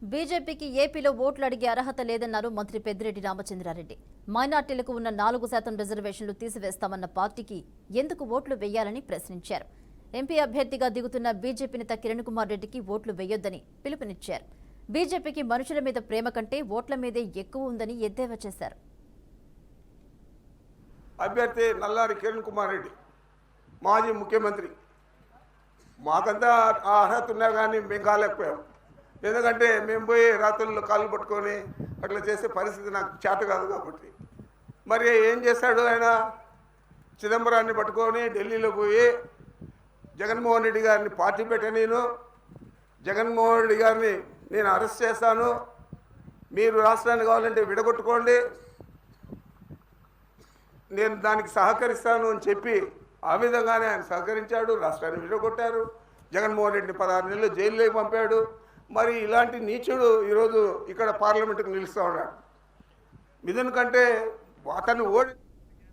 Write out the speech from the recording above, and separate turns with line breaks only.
బీజేపీకి ఏపీలో ఓట్లు అడిగే అర్హత లేదన్నారు మంత్రి పెద్దిరెడ్డి రామచంద్రారెడ్డి. మైనార్టీలకు ఉన్న 4% రిజర్వేషన్లు తీసివేస్తామన్న పార్టీకి ఎందుకు ఓట్లు వేయాలని ప్రశ్నించారు. ఎంపీ అభ్యర్థిగా దిగుతున్న బీజేపీ నేత కిరణ్ కుమార్ రెడ్డికి ఓట్లు వేయొద్దని పిలుపునిచ్చారు. బీజేపీకి మనుషుల మీద ప్రేమ కంటే ఓట్ల మీదే ఎక్కువ ఉందని ఎద్దేవా చేశారు.
అభ్యర్థి నల్లారి కిరణ్ కుమార్ రెడ్డి మాజీ ముఖ్యమంత్రి. మాకంతా ఆ అర్హత ఉన్నా కానీ మేము కాలేకపోయాం. ఎందుకంటే మేము పోయి రాత్రుల్లో కాళ్ళు పట్టుకొని అట్లా చేసే పరిస్థితి నాకు చేత కాదు కాబట్టి. మరి ఏం చేశాడు ఆయన? చిదంబరాన్ని పట్టుకొని ఢిల్లీలో పోయి జగన్మోహన్ రెడ్డి గారిని పార్టీ పెట్టనీను, జగన్మోహన్ రెడ్డి గారిని నేను అరెస్ట్ చేస్తాను, మీరు రాష్ట్రాన్ని కావాలంటే విడగొట్టుకోండి, నేను దానికి సహకరిస్తాను అని చెప్పి ఆ విధంగానే ఆయన సహకరించాడు. రాష్ట్రాన్ని విడగొట్టారు. జగన్మోహన్ రెడ్డిని 16 నెలలు జైల్లోకి పంపాడు. మరి ఇలాంటి నీచుడు ఈరోజు ఇక్కడ పార్లమెంటుకు నిలుస్తూ ఉన్నాడు. మిథున్ కంటే అతన్ని